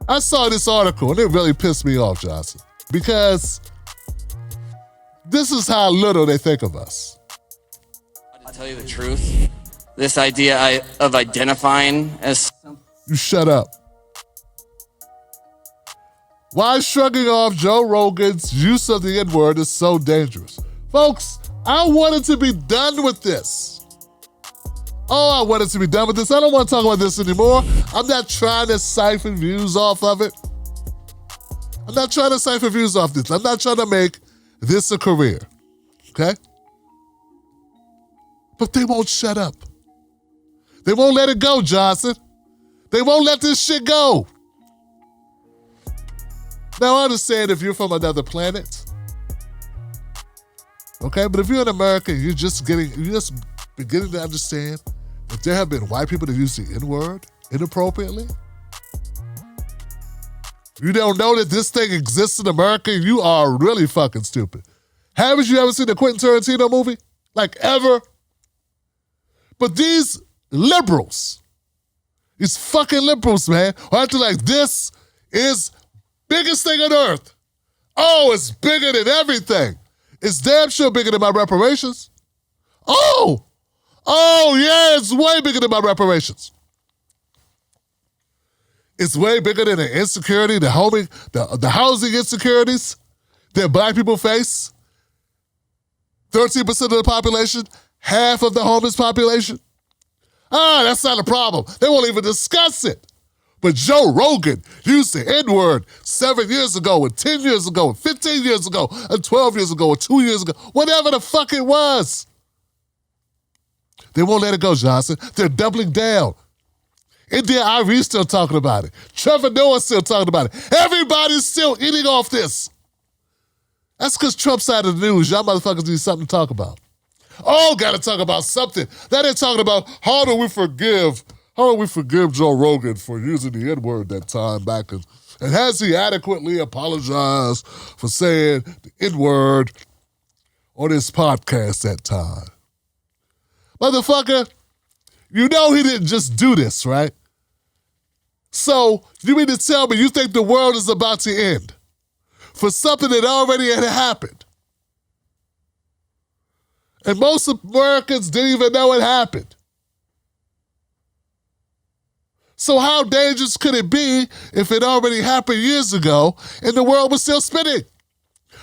I saw this article and it really pissed me off, Johnson, because this is how little they think of us. To tell you the truth, this idea of identifying as... You shut up. Why shrugging off Joe Rogan's use of the N-word is so dangerous? Folks, I wanted to be done with this. Oh, I wanted to be done with this. I don't want to talk about this anymore. I'm not trying to siphon views off of it. I'm not trying to siphon views off this. I'm not trying to make this a career, okay? But they won't shut up. They won't let it go, Johnson. They won't let this shit go. Now, I understand if you're from another planet, okay? But if you're in America, you're just beginning to understand that there have been white people that use the N-word inappropriately. You don't know that this thing exists in America? You are really fucking stupid. Haven't you ever seen a Quentin Tarantino movie? Like, ever? But these liberals, these fucking liberals, man, are acting like this is biggest thing on earth. Oh, it's bigger than everything. It's damn sure bigger than my reparations. Oh, yeah, it's way bigger than my reparations. It's way bigger than the insecurity, the housing insecurities that black people face. 13% of the population, half of the homeless population. That's not a problem. They won't even discuss it. But Joe Rogan used the N-word 7 years ago, and 10 years ago, and 15 years ago, and 12 years ago, and 2 years ago, whatever the fuck it was. They won't let it go, Johnson. They're doubling down. India Irie's still talking about it. Trevor Noah's still talking about it. Everybody's still eating off this. That's because Trump's side of the news. Y'all motherfuckers need something to talk about. Oh, gotta talk about something. That ain't talking about how do we forgive Joe Rogan for using the N-word that time back, and has he adequately apologized for saying the N-word on his podcast that time? Motherfucker, you know he didn't just do this, right? So you mean to tell me you think the world is about to end for something that already had happened? And most Americans didn't even know it happened. So how dangerous could it be if it already happened years ago and the world was still spinning?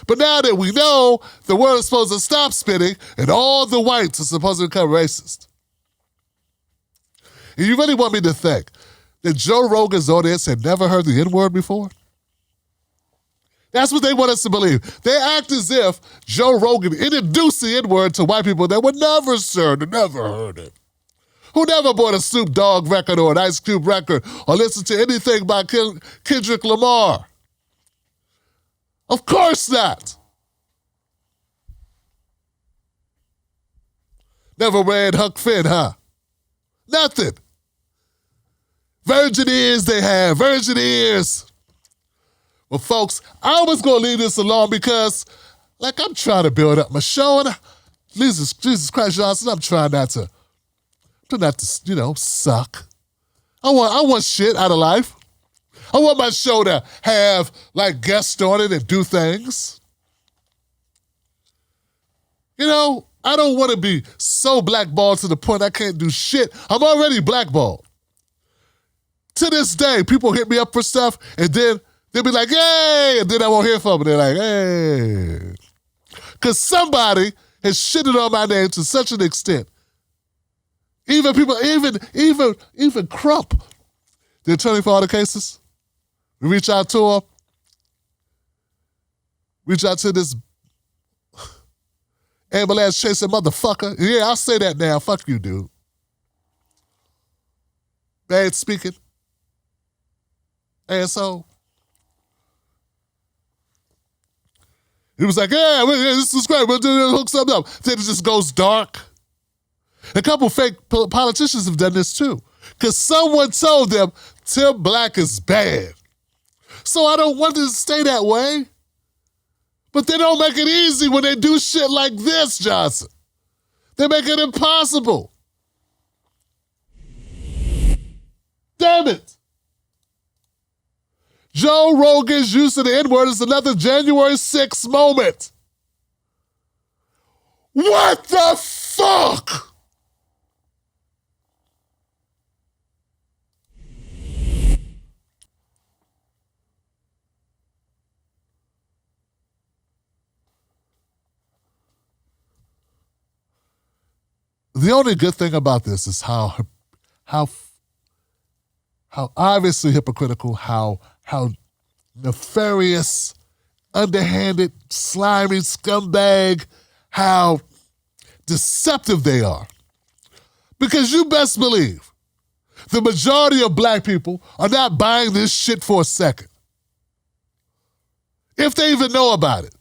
But now that we know the world is supposed to stop spinning and all the whites are supposed to become racist. And you really want me to think that Joe Rogan's audience had never heard the N-word before? That's what they want us to believe. They act as if Joe Rogan introduced the N-word to white people that were never heard it. Who never bought a Snoop Dogg record or an Ice Cube record or listened to anything by Kendrick Lamar? Of course not. Never read Huck Finn, huh? Nothing. Virgin ears they have, virgin ears. Well, folks, I was going to leave this alone because, I'm trying to build up my show, and Jesus Christ, Johnson, I'm trying not to, suck. I want shit out of life. I want my show to have, guests on it and do things. I don't want to be so blackballed to the point I can't do shit. I'm already blackballed. To this day, people hit me up for stuff, and then they'll be like, hey, and then I won't hear from them. They're like, hey. Because somebody has shitted on my name to such an extent. Even people, even Crump, the attorney for all the cases, we reach out to him, reach out to this ambulance chasing motherfucker. Yeah, I'll say that now. Fuck you, dude. Bad speaking. Asshole. He was like, yeah, this is great. We'll hook something up. Then it just goes dark. A couple fake politicians have done this too. Because someone told them Tim Black is bad. So I don't want it to stay that way. But they don't make it easy when they do shit like this, Johnson. They make it impossible. Damn it. Joe Rogan's use of the N-word is another January 6th moment. What the fuck? The only good thing about this is how obviously hypocritical, how nefarious, underhanded, slimy scumbag, how deceptive they are. Because you best believe the majority of black people are not buying this shit for a second. If they even know about it.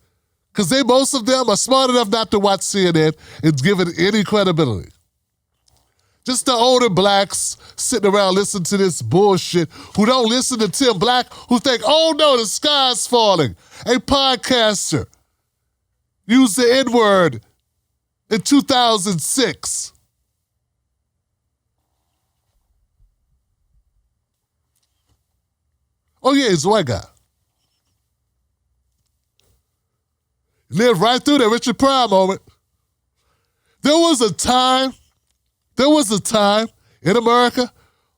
Because most of them are smart enough not to watch CNN and give it any credibility. Just the older blacks sitting around listening to this bullshit who don't listen to Tim Black, who think, oh no, the sky's falling. A podcaster used the N-word in 2006. Oh yeah, he's a white guy. Lived right through that Richard Pryor moment. There was a time in America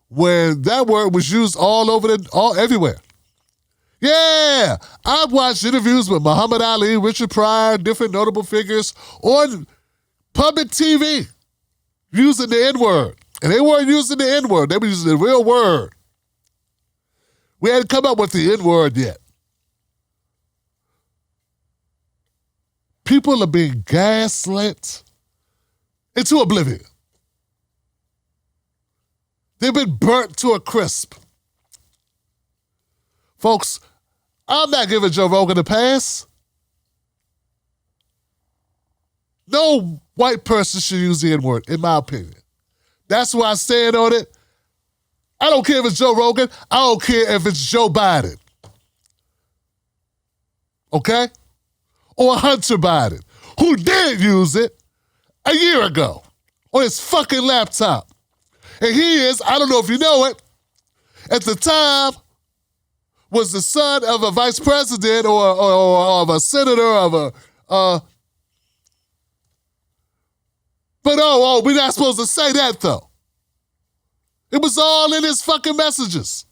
when that word was used everywhere. Yeah, I've watched interviews with Muhammad Ali, Richard Pryor, different notable figures on public TV using the N-word. And they weren't using the N-word, they were using the real word. We hadn't come up with the N-word yet. People are being gaslit into oblivion. They've been burnt to a crisp. Folks, I'm not giving Joe Rogan a pass. No white person should use the N-word, in my opinion. That's why I stand on it. I don't care if it's Joe Rogan. I don't care if it's Joe Biden. Okay? Or Hunter Biden, who did use it a year ago on his fucking laptop. And he is, I don't know if you know it, at the time was the son of a vice president or of a senator but we're not supposed to say that though. It was all in his fucking messages.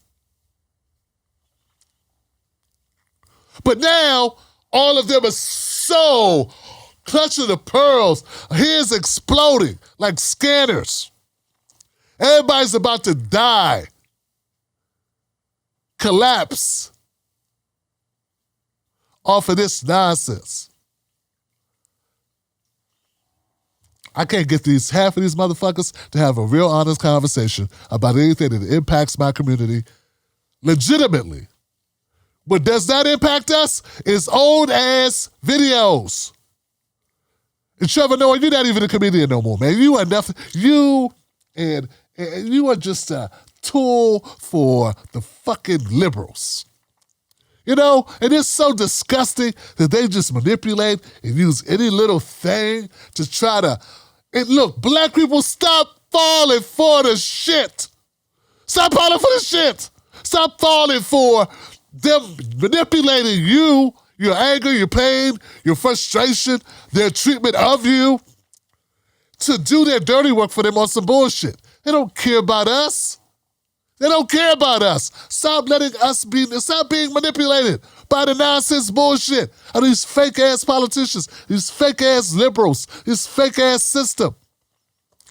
But now, all of them are so clutching the pearls. His exploding like scanners. Everybody's about to die. Collapse off of this nonsense. I can't get half of these motherfuckers to have a real honest conversation about anything that impacts my community legitimately. What does not impact us is old-ass videos. And Trevor Noah, you're not even a comedian no more, man. You are nothing. You are just a tool for the fucking liberals. You know, and it's so disgusting that they just manipulate and use any little thing to try to... And look, black people, stop falling for the shit. Stop falling for the shit. Stop falling for them manipulating you, your anger, your pain, your frustration, their treatment of you, to do their dirty work for them on some bullshit. They don't care about us. They don't care about us. Stop being manipulated by the nonsense bullshit of these fake-ass politicians, these fake-ass liberals, this fake-ass system.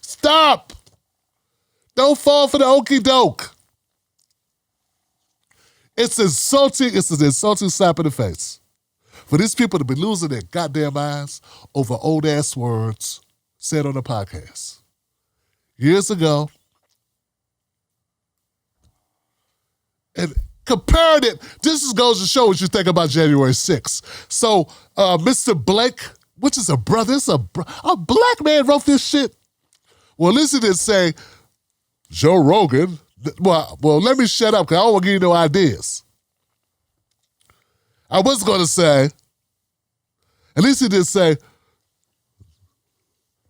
Stop. Don't fall for the okie doke. It's insulting. It's an insulting slap in the face for these people to be losing their goddamn minds over old-ass words said on a podcast. Years ago, and compared it, this goes to show what you think about January 6th. So, Mr. Blake, which is a brother, a black man wrote this shit. Well, listen to it say, Joe Rogan, well, let me shut up because I don't want to give you no ideas. I was going to say, at least he did say,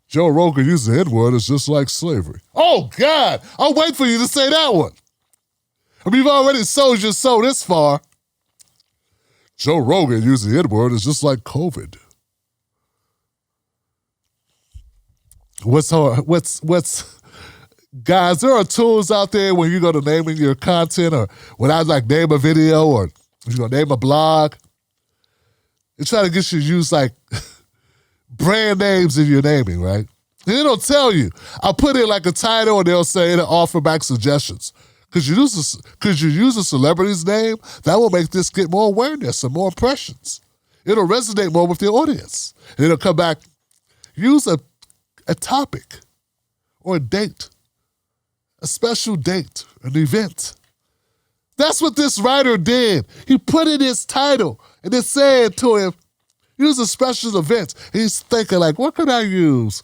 Joe Rogan using the N-word is just like slavery. Oh, God, I'll wait for you to say that one. I mean, you've already sold your soul this far. Joe Rogan using the N-word is just like COVID. Guys, there are tools out there when you go to naming your content, or when I like name a video, or you're gonna name a blog, they try to get you to use like brand names in your naming, right? And it'll tell you. I'll put in like a title and they'll say it'll offer back suggestions. Could you use a celebrity's name? That will make this get more awareness and more impressions. It'll resonate more with the audience. And it'll come back, use a topic or a date, a special date, an event. That's what this writer did. He put in his title and it said to him, use a special event. He's thinking like, what could I use?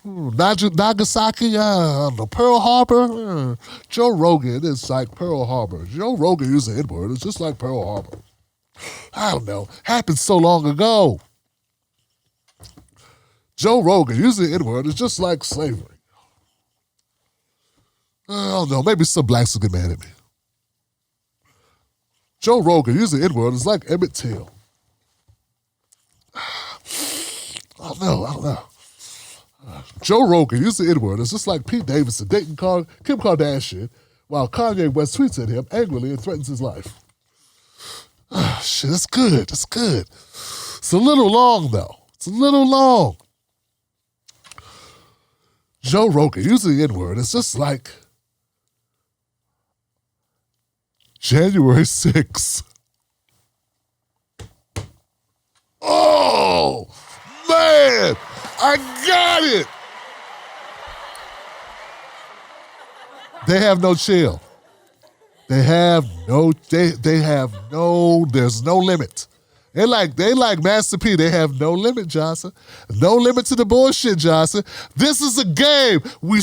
Nagasaki, Pearl Harbor. Joe Rogan is like Pearl Harbor. Joe Rogan using the N-word. It's just like Pearl Harbor. I don't know. Happened so long ago. Joe Rogan using the N-word is just like slavery. I don't know. Maybe some blacks will get mad at me. Joe Rogan using the N-word is like Emmett Till. I don't know. Joe Rogan using the N-word is just like Pete Davidson dating Kim Kardashian while Kanye West tweets at him angrily and threatens his life. Shit, that's good. That's good. It's a little long, though. It's a little long. Joe Rogan using the N-word is just like January 6th. Oh, man, I got it. They have no chill. There's no limit. They like Master P. They have no limit, Johnson. No limit to the bullshit, Johnson. This is a game. We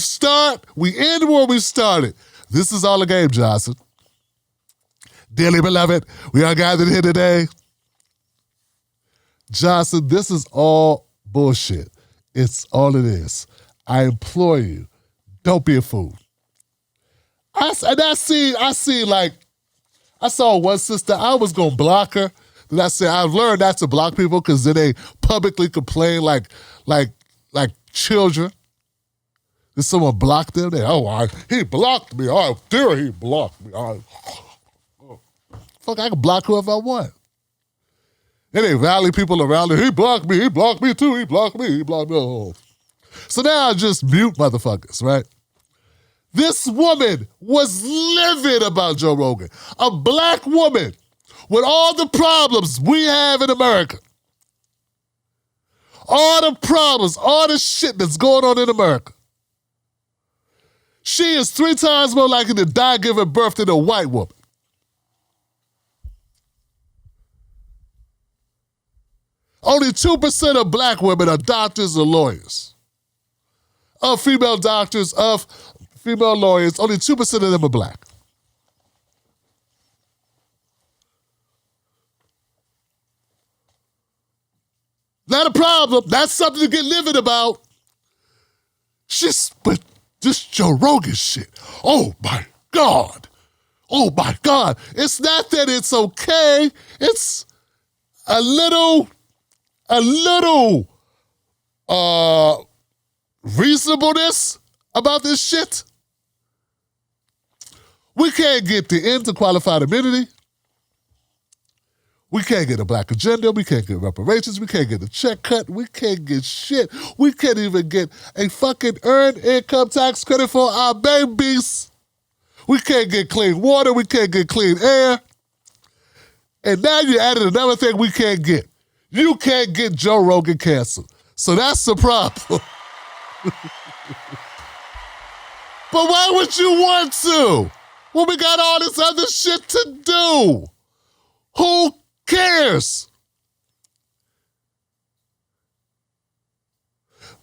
end where we started. This is all a game, Johnson. Dearly beloved, we are gathered here today. Johnson, this is all bullshit. It's all it is. I implore you, don't be a fool. I saw one sister, I was going to block her. Then I said, I've learned not to block people because then they publicly complain like children. Then someone blocked them. He blocked me. Oh, dear, he blocked me. Fuck, I can block whoever I want. Then they rally people around it. He blocked me too. He blocked me. Oh. So now I just mute motherfuckers, right? This woman was livid about Joe Rogan. A black woman with all the problems we have in America. All the problems, all the shit that's going on in America. She is 3 times more likely to die giving birth than a white woman. Only 2% of black women are doctors or lawyers. Of female doctors, of female lawyers, only 2% of them are black. Not a problem. That's something to get livid about. But this Joe Rogan shit. Oh my God. Oh my God. It's not that it's okay. It's a little reasonableness about this shit. We can't get the end to qualified immunity. We can't get a black agenda. We can't get reparations. We can't get a check cut. We can't get shit. We can't even get a fucking earned income tax credit for our babies. We can't get clean water. We can't get clean air. And now you added another thing we can't get. You can't get Joe Rogan canceled. So that's the problem. But why would you want to? When we got all this other shit to do. Who cares?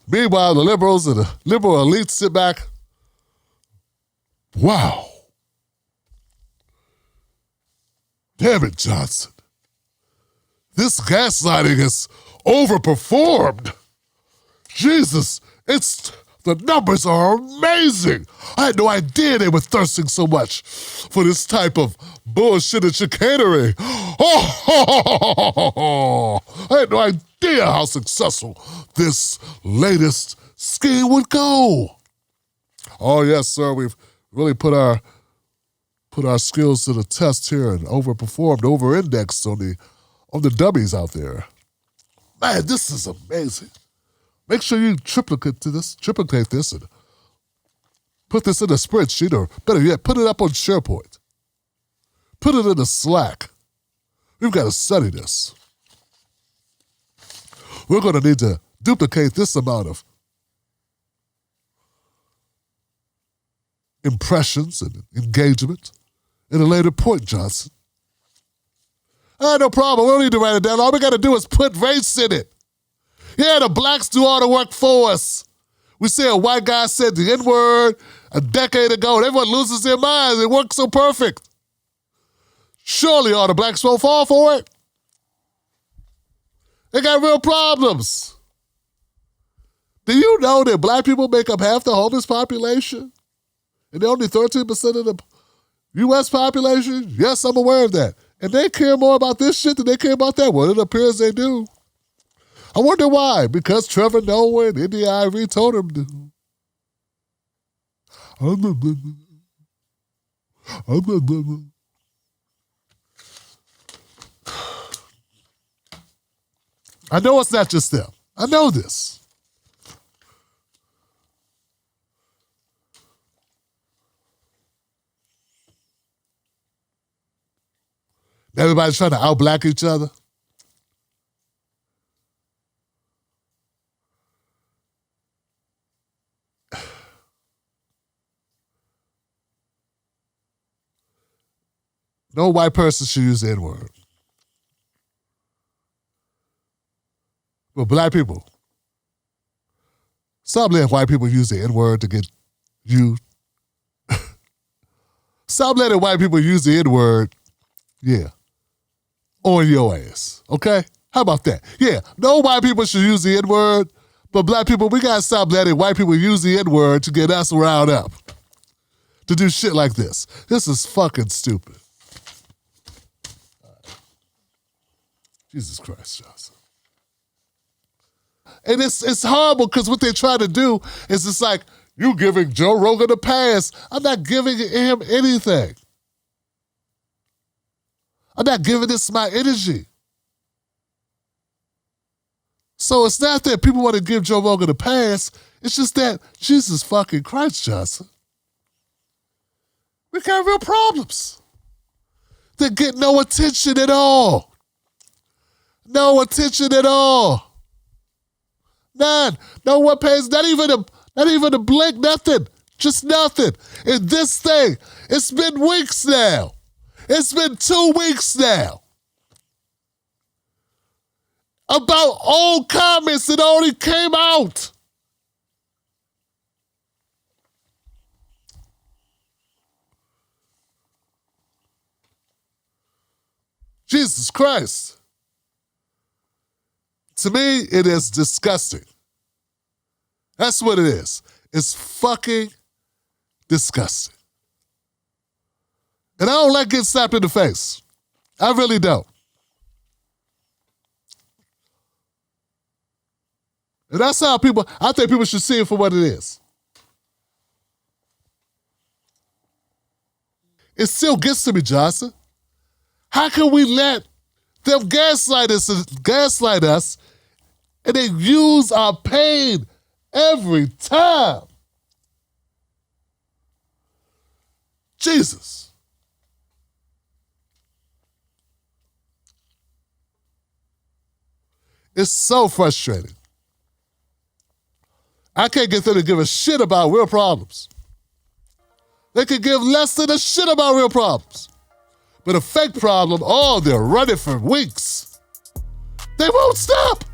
Meanwhile, the liberals and the liberal elites sit back. Wow. Damn it, Johnson. This gaslighting is overperformed. Jesus, it's The numbers are amazing. I had no idea they were thirsting so much for this type of bullshit and chicanery. Oh, I had no idea how successful this latest scheme would go. Oh, yes, sir, we've really put our skills to the test here and overperformed, over-indexed on the dummies out there. Man, this is amazing. Make sure you triplicate this and put this in a spreadsheet, or better yet, put it up on SharePoint. Put it in a Slack. We've got to study this. We're going to need to duplicate this amount of impressions and engagement at a later point, Johnson. No problem. We don't need to write it down. All we got to do is put race in it. Yeah, the blacks do all the work for us. We say a white guy said the N-word a decade ago, and everyone loses their minds. It works so perfect. Surely all the blacks won't fall for it. They got real problems. Do you know that black people make up half the homeless population? And they're only 13% of the U.S. population? Yes, I'm aware of that. And they care more about this shit than they care about that. Well, it appears they do. I wonder why. Because Trevor Noah and India Ivory told him to. I know it's not just them. I know this. Everybody's trying to out-black each other. No white person should use the N-word. But black people, stop letting white people use the N-word to get you. Stop letting white people use the N-word, on your ass, okay? How about that? Yeah, no white people should use the N-word, but black people, we gotta stop letting white people use the N-word to get us riled up. To do shit like this. This is fucking stupid. Jesus Christ, Johnson. And it's horrible because what they try to do is it's like, you giving Joe Rogan a pass. I'm not giving him anything. I'm not giving this my energy. So it's not that people want to give Joe Rogan a pass. It's just that, Jesus fucking Christ, Johnson. We got real problems. They get no attention at all. No attention at all. None. No one pays, not even a blink, nothing. Just nothing. And this thing, it's been weeks now. It's been 2 weeks now. About old comments that already came out. Jesus Christ. To me, it is disgusting. That's what it is. It's fucking disgusting. And I don't like getting slapped in the face. I really don't. And that's how I think people should see it for what it is. It still gets to me, Johnson. How can we let them gaslight us and they use our pain every time? Jesus. It's so frustrating. I can't get them to give a shit about real problems. They could give less than a shit about real problems. But a fake problem, they're running for weeks. They won't stop.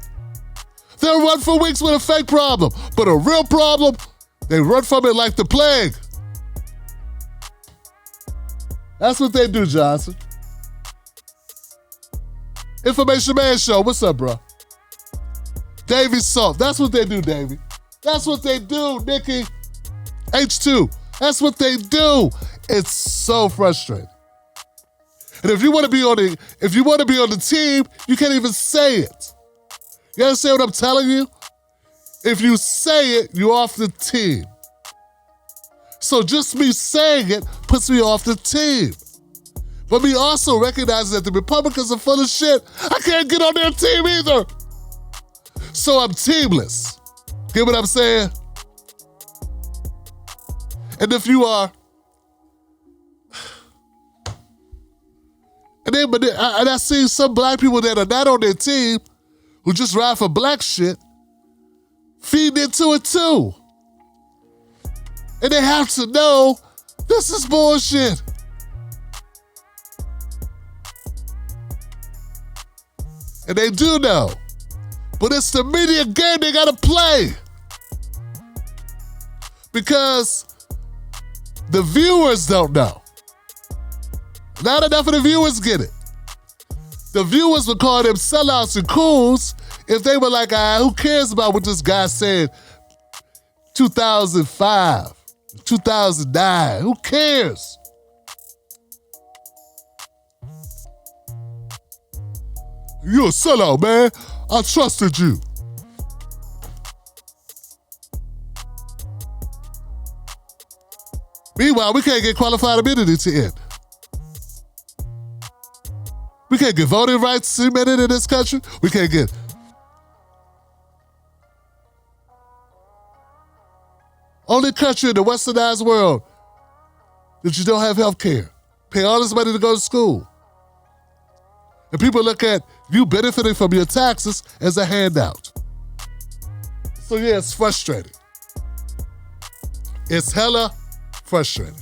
They'll run for weeks with a fake problem. But a real problem, they run from it like the plague. That's what they do, Johnson. Information Man Show. What's up, bro? Davey Salt. That's what they do, Davey. That's what they do, Nikki. H2. That's what they do. It's so frustrating. And if you want to be on the team, you can't even say it. You understand what I'm telling you? If you say it, you're off the team. So just me saying it puts me off the team. But me also recognizing that the Republicans are full of shit, I can't get on their team either. So I'm teamless. Get what I'm saying? And if you are, and I see some black people that are not on their team who just ride for black shit, feeding into it too. And they have to know this is bullshit. And they do know. But it's the media game they gotta play. Because the viewers don't know. Not enough of the viewers get it. The viewers would call them sellouts and cools if they were like, who cares about what this guy said 2005, 2009? Who cares? You're a sellout, man. I trusted you. Meanwhile, we can't get qualified immunity to end. We can't get voting rights cemented in this country. We can't get... Only country in the westernized world that you don't have health care. Pay all this money to go to school. And people look at you benefiting from your taxes as a handout. So yeah, it's frustrating. It's hella frustrating.